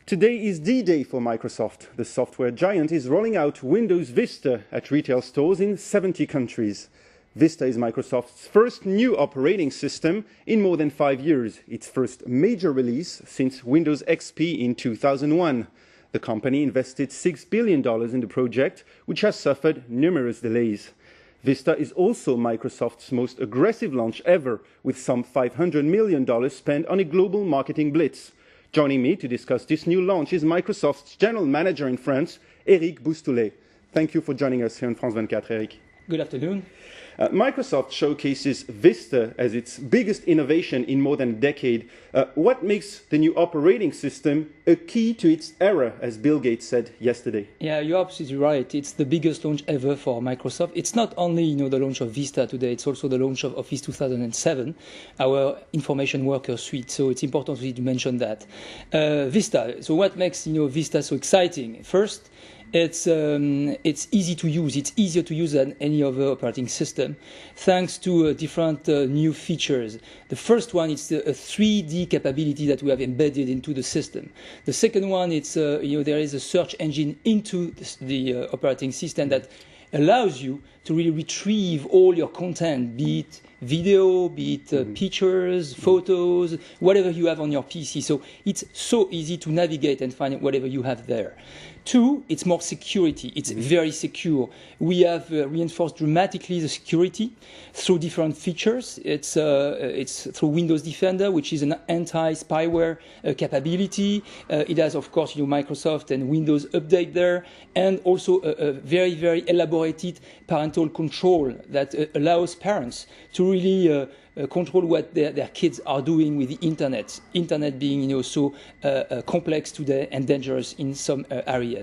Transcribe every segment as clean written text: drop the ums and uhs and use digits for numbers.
Today is D-Day for Microsoft. The software giant is rolling out Windows Vista at retail stores in 70 countries. Vista is Microsoft's first new operating system in more than 5 years, its first major release since Windows XP in 2001. The company invested $6 billion in the project, which has suffered numerous delays. Vista is also Microsoft's most aggressive launch ever, with some $500 million spent on a global marketing blitz. Joining me to discuss this new launch is Microsoft's General Manager in France, Boustouller. Thank you for joining us here on France 24, Eric. Good afternoon. Microsoft showcases Vista as its biggest innovation in more than a decade. What makes the new operating system a key to its era, as Bill Gates said yesterday? Yeah, you're absolutely right. It's the biggest launch ever for Microsoft. It's not only the launch of Vista today, it's also the launch of Office 2007, our information worker suite. So it's important to mention that. Vista, so what makes Vista so exciting? First, it's easy to use. It's easier to use than any other operating system, thanks to different new features. The first one is a 3D capability that we have embedded into the system. The second one, it's there is a search engine into the operating system that allows you to really retrieve all your content, be it video, be it pictures, photos, whatever you have on your PC. So it's so easy to navigate and find whatever you have there. Two, it's more security. It's very secure. We have reinforced dramatically the security through different features. It's through Windows Defender, which is an anti-spyware capability. It has, of course, Microsoft and Windows Update there, and also a very, very elaborated parental control that allows parents to really control what their kids are doing with the internet. Internet being so complex today and dangerous in some areas.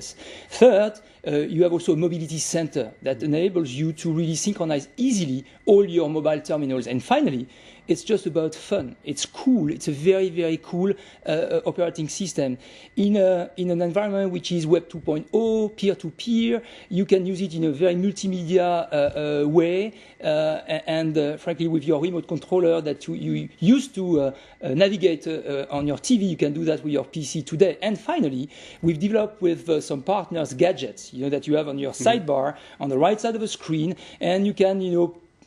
Third, you have also a mobility center that enables you to really synchronize easily all your mobile terminals. And finally, it's just about fun. It's cool. It's a very, very cool operating system. In an environment which is Web 2.0, peer-to-peer, you can use it in a very multimedia way. And frankly, with your remote controller that you used to navigate on your TV, you can do that with your PC today. And finally, we've developed with some partners gadgets, that you have on your sidebar on the right side of the screen, and you can,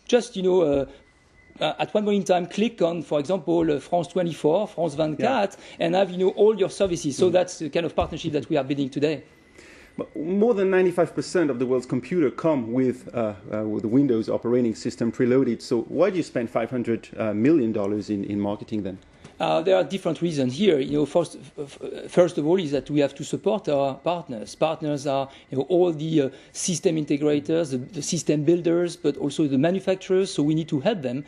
just, at one point in time, click on, for example, France 24, France 24, and have all your services. So that's the kind of partnership that we are building today. But more than 95% of the world's computers come with the Windows operating system preloaded. So why do you spend $500 million in marketing then? There are different reasons here. First of all, is that we have to support our partners. Partners are all the system integrators, the system builders, but also the manufacturers. So we need to help them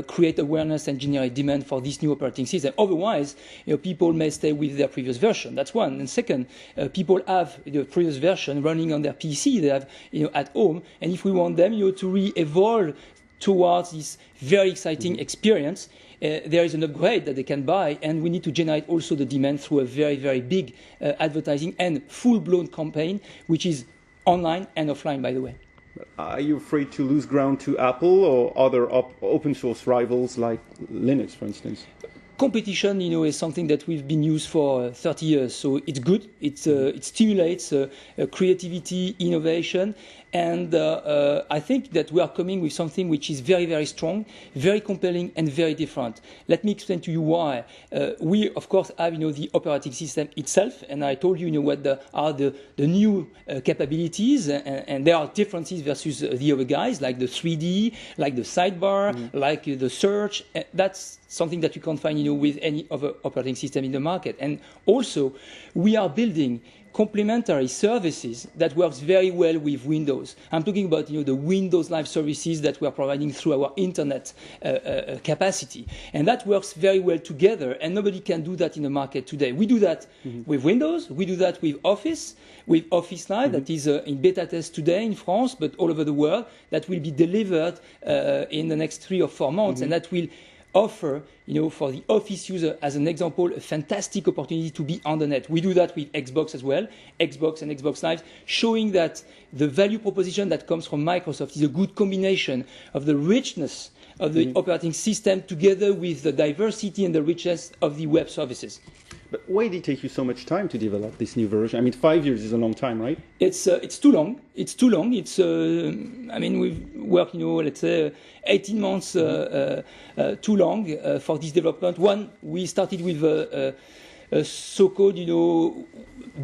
create awareness and generate demand for this new operating system. Otherwise, people may stay with their previous version. That's one. And second, people have the previous version running on their PC. They have at home, and if we want them to re-evolve towards this very exciting experience, there is an upgrade that they can buy, and we need to generate also the demand through a very, very big advertising and full-blown campaign, which is online and offline, by the way. Are you afraid to lose ground to Apple or other open-source rivals like Linux, for instance? Competition, is something that we've been used for 30 years, so it's good. It stimulates creativity, innovation, and I think that we are coming with something which is very, very strong, very compelling, and very different. Let me explain to you why. We, of course, have the operating system itself, and I told you, what are the new capabilities, and there are differences versus the other guys, like the 3D, like the sidebar, like the search. That's something that you can't find, with any other operating system in the market. And also, we are building complementary services that works very well with Windows. I'm talking about the Windows Live services that we are providing through our internet capacity, and that works very well together. And nobody can do that in the market today. We do that with Windows. We do that with Office Live that is in beta test today in France, but all over the world. That will be delivered in the next 3 or 4 months, and that will offer, for the Office user, as an example, a fantastic opportunity to be on the net. We do that with Xbox as well, Xbox and Xbox Live, showing that the value proposition that comes from Microsoft is a good combination of the richness of the operating system together with the diversity and the richness of the web services. But why did it take you so much time to develop this new version? I mean, 5 years is a long time, right? It's too long. It's too long. It's I mean, we've worked, let's say 18 months too long for this development. One, we started with a so-called,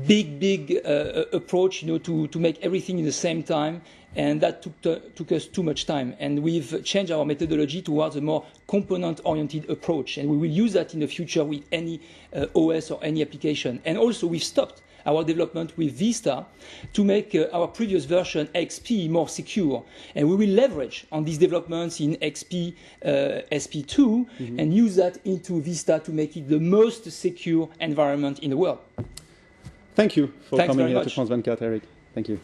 big approach, to make everything in the same time. And that took us too much time. And we've changed our methodology towards a more component-oriented approach. And we will use that in the future with any OS or any application. And also, we've stopped our development with Vista to make our previous version XP more secure. And we will leverage on these developments in XP, SP2, and use that into Vista to make it the most secure environment in the world. Thank you for Thanks coming very here to much. France 24, Eric. Thank you.